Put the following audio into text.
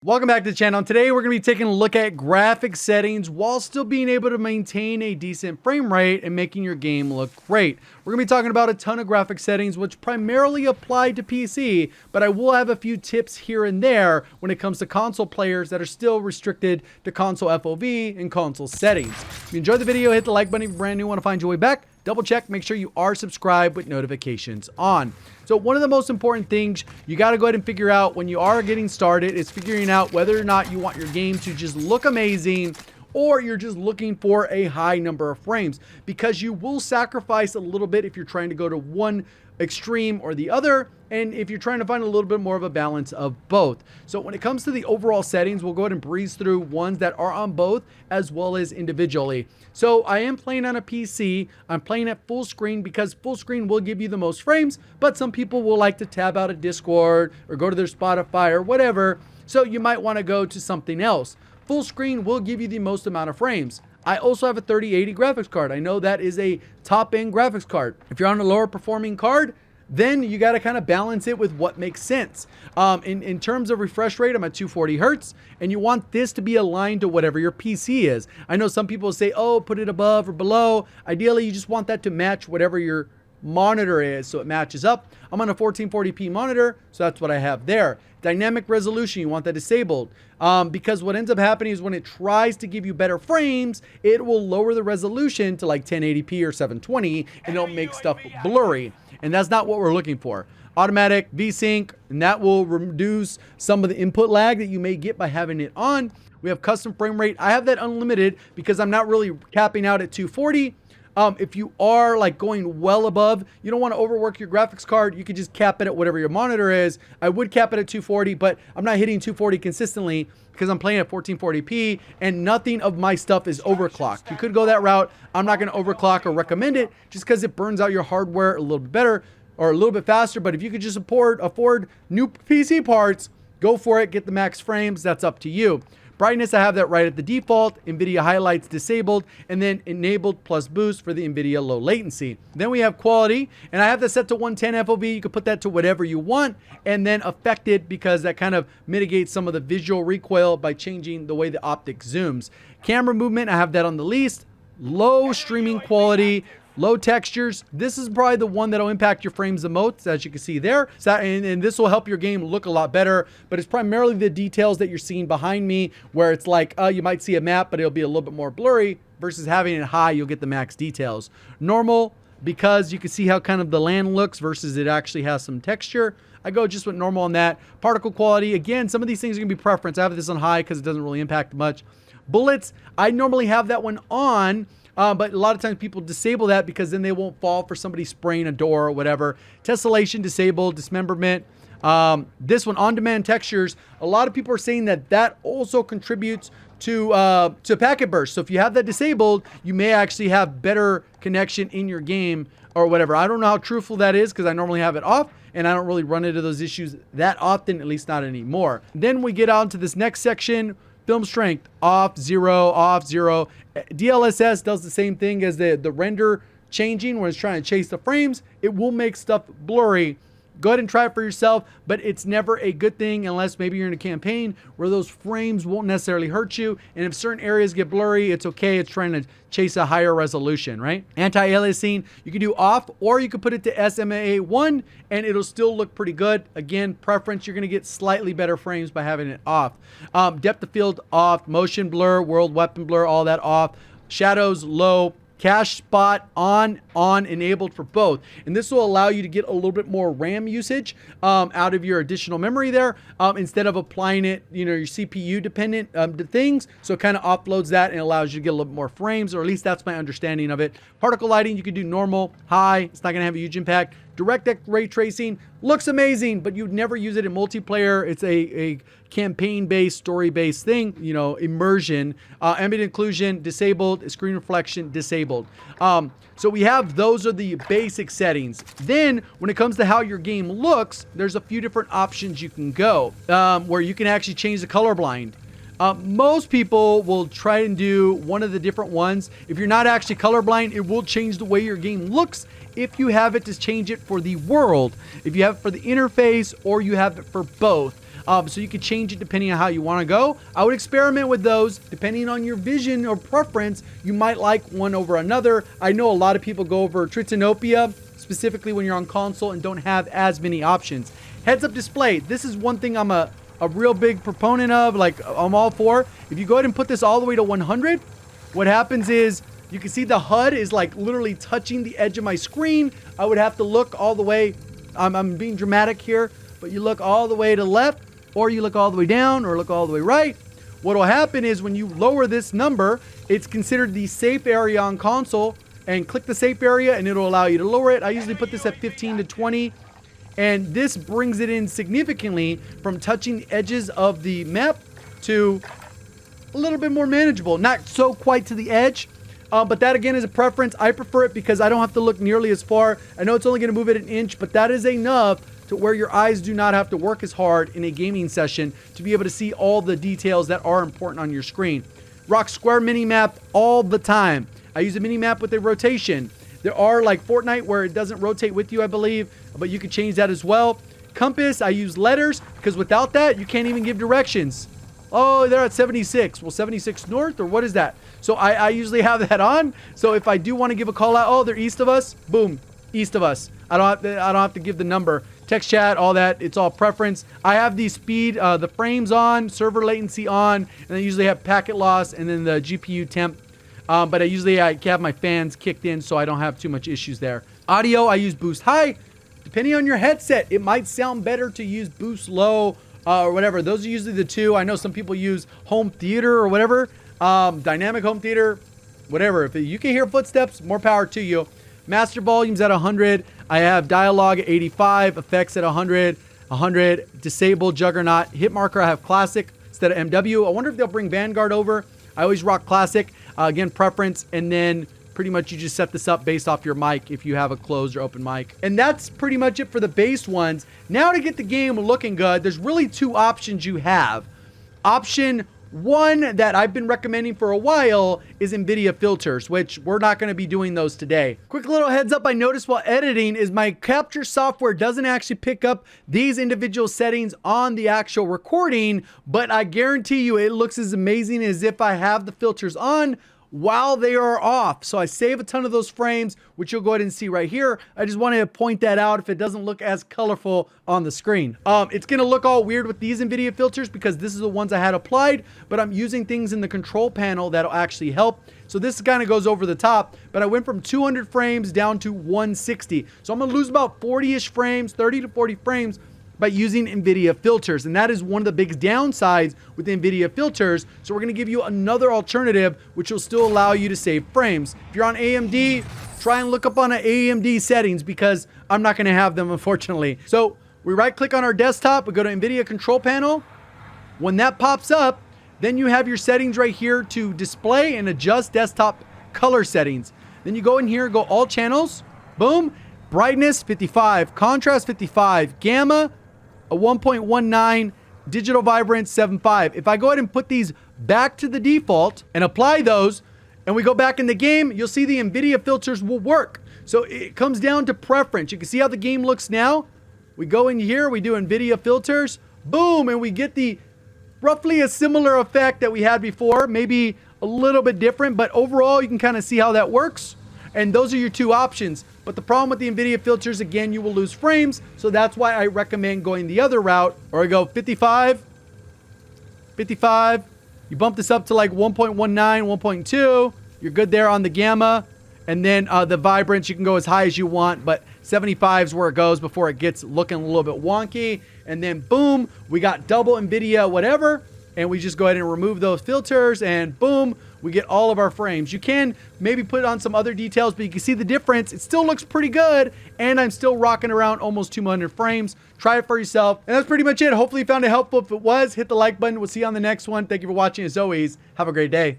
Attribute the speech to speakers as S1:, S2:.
S1: Welcome back to the channel. Today we're going to be taking a look at graphic settings while still being able to maintain a decent frame rate and making your game look great. We're going to be talking about a ton of graphic settings which primarily apply to PC, but I will have a few tips here and there when it comes to console players that are still restricted to console FOV and console settings. If you enjoyed the video, hit the like button. If you're brand new and want to find your way back, double check, make sure you are subscribed with notifications on. So one of the most important things you got to go ahead and figure out when you are getting started is figuring out whether or not you want your game to just look amazing or you're just looking for a high number of frames, because you will sacrifice a little bit if you're trying to go to one extreme or the other, and if you're trying to find a little bit more of a balance of both. So when it comes to the overall settings, we'll go ahead and breeze through ones that are on both as well as individually. So I am playing on a PC. I'm playing at full screen because full screen will give you the most frames, but some people will like to tab out of Discord or go to their Spotify or whatever. So you might want to go to something else. Full screen will give you the most amount of frames. I also have a 3080 graphics card. I know that is a top-end graphics card. If you're on a lower performing card, then you got to kind of balance it with what makes sense. In terms of refresh rate, I'm at 240 hertz, and you want this to be aligned to whatever your PC is. I know some people say, oh, put it above or below. Ideally, you just want that to match whatever your monitor is, so it matches up. I'm on a 1440p monitor, so that's what I have there. Dynamic resolution, you want that disabled, because what ends up happening is when it tries to give you better frames, it will lower the resolution to like 1080p or 720, and it'll make stuff blurry, and that's not what we're looking for. Automatic VSync, and that will reduce some of the input lag that you may get by having it on. We have custom frame rate. I have that unlimited because I'm not really capping out at 240. If you are like going well above, you don't want to overwork your graphics card, you could just cap it at whatever your monitor is. I would cap it at 240, but I'm not hitting 240 consistently because I'm playing at 1440p and nothing of my stuff is overclocked. You could go that route. I'm not going to overclock or recommend it just because it burns out your hardware a little bit better or a little bit faster. But if you could just afford new PC parts, go for it. Get the max frames. That's up to you. Brightness, I have that right at the default. Nvidia highlights disabled, and then enabled plus boost for the Nvidia low latency. Then we have quality, and I have that set to 110 FOV. You can put that to whatever you want, and then affected because that kind of mitigates some of the visual recoil by changing the way the optic zooms. Camera movement, I have that on the least. Low streaming quality, low textures. This is probably the one that'll impact your frames the most, as you can see there. So, and this will help your game look a lot better, but it's primarily the details that you're seeing behind me where it's like, you might see a map, but it'll be a little bit more blurry versus having it high, you'll get the max details. Normal, because you can see how kind of the land looks versus it actually has some texture. I go just with normal on that. Particle quality, again, some of these things are gonna be preference. I have this on high because it doesn't really impact much. Bullets, I normally have that one on, but a lot of times people disable that because then they won't fall for somebody spraying a door or whatever. Tessellation disabled, dismemberment. This one, on-demand textures, a lot of people are saying that that also contributes to packet burst. So if you have that disabled, you may actually have better connection in your game or whatever. I don't know how truthful that is because I normally have it off and I don't really run into those issues that often, at least not anymore. Then we get on to this next section. Film strength, off, zero, off, zero. DLSS does the same thing as the render changing when it's trying to chase the frames. It will make stuff blurry. Go ahead and try it for yourself, but it's never a good thing unless maybe you're in a campaign where those frames won't necessarily hurt you. And if certain areas get blurry, it's okay. It's trying to chase a higher resolution, right? Anti-aliasing, you can do off, or you can put it to SMA1 and it'll still look pretty good. Again, preference, you're gonna get slightly better frames by having it off. Depth of field off, motion blur, world weapon blur, all that off. Shadows low. Cache spot on, enabled for both. And this will allow you to get a little bit more RAM usage out of your additional memory there instead of applying it, your CPU dependent to things. So it kind of offloads that and allows you to get a little bit more frames, or at least that's my understanding of it. Particle lighting, you can do normal, high. It's not going to have a huge impact. DirectX ray tracing looks amazing, but you'd never use it in multiplayer. It's a campaign-based, story-based thing, immersion. Ambient occlusion, disabled. Screen reflection, disabled. So we have, those are the basic settings. Then when it comes to how your game looks, there's a few different options you can go where you can actually change the color blind. Most people will try and do one of the different ones. If you're not actually colorblind, it will change the way your game looks if you have it to change it for the world. If you have it for the interface or you have it for both. So you can change it depending on how you want to go. I would experiment with those depending on your vision or preference. You might like one over another. I know a lot of people go over Tritanopia, specifically when you're on console and don't have as many options. Heads-up display. This is one thing I'm a real big proponent of. Like, I'm all for. If you go ahead and put this all the way to 100, what happens is you can see the HUD is like literally touching the edge of my screen. I would have to look all the way. I'm being dramatic here, but you look all the way to the left, or you look all the way down, or look all the way right. What will happen is when you lower this number, it's considered the safe area on console, and click the safe area and it'll allow you to lower it. I usually put this at 15 to 20, and this brings it in significantly from touching the edges of the map to a little bit more manageable. Not so quite to the edge, but that again is a preference. I prefer it because I don't have to look nearly as far. I know it's only going to move it an inch, but that is enough to where your eyes do not have to work as hard in a gaming session to be able to see all the details that are important on your screen. Rock square mini map all the time. I use a mini map with a rotation. There are like Fortnite where it doesn't rotate with you, I believe, but you can change that as well. Compass, I use letters because without that, you can't even give directions. Oh, they're at 76. Well, 76 north, or what is that? So I usually have that on. So if I do want to give a call out, oh, they're east of us. Boom, east of us. I don't have to give the number. Text chat, all that. It's all preference. I have the speed, the frames on, server latency on, and I usually have packet loss and then the GPU temp. But I usually have my fans kicked in, so I don't have too much issues there. Audio, I use boost high. Depending on your headset, it might sound better to use boost low or whatever. Those are usually the two. I know some people use home theater or whatever. Dynamic home theater, whatever. If you can hear footsteps, more power to you. Master volume's at 100. I have dialogue at 85. Effects at 100. 100. Disable Juggernaut. Hit marker, I have classic instead of MW. I wonder if they'll bring Vanguard over. I always rock classic. Again, preference. And then pretty much you just set this up based off your mic if you have a closed or open mic. And that's pretty much it for the base ones. Now to get the game looking good, there's really two options you have. Option one that I've been recommending for a while is Nvidia filters, which we're not going to be doing those today. Quick little heads up I noticed while editing is my capture software doesn't actually pick up these individual settings on the actual recording, but I guarantee you it looks as amazing as if I have the filters on while they are off. So I save a ton of those frames, which you'll go ahead and see right here. I just wanted to point that out if it doesn't look as colorful on the screen. It's gonna look all weird with these Nvidia filters because this is the ones I had applied, but I'm using things in the control panel that'll actually help. So this kind of goes over the top, but I went from 200 frames down to 160. So I'm gonna lose about 40-ish frames, 30 to 40 frames by using Nvidia filters. And that is one of the big downsides with Nvidia filters. So we're gonna give you another alternative, which will still allow you to save frames. If you're on AMD, try and look up on AMD settings because I'm not gonna have them, unfortunately. So we right click on our desktop, we go to Nvidia control panel. When that pops up, then you have your settings right here to display and adjust desktop color settings. Then you go in here, go all channels, boom, brightness 55, contrast 55, gamma a 1.19, digital vibrance 7.5. If I go ahead and put these back to the default and apply those, and we go back in the game, you'll see the Nvidia filters will work. So it comes down to preference. You can see how the game looks now. We go in here, we do Nvidia filters, boom, and we get the roughly a similar effect that we had before, maybe a little bit different, but overall you can kind of see how that works. And those are your two options. But the problem with the Nvidia filters, again, you will lose frames. So that's why I recommend going the other route. Or I go 55, 55. You bump this up to like 1.19, 1.2. You're good there on the gamma. And then the vibrance, you can go as high as you want. But 75 is where it goes before it gets looking a little bit wonky. And then boom, we got double Nvidia whatever. And we just go ahead and remove those filters. And boom, we get all of our frames. You can maybe put on some other details, but you can see the difference. It still looks pretty good, and I'm still rocking around almost 200 frames. Try it for yourself. And that's pretty much it. Hopefully you found it helpful. If it was, hit the like button. We'll see you on the next one. Thank you for watching. As always, have a great day.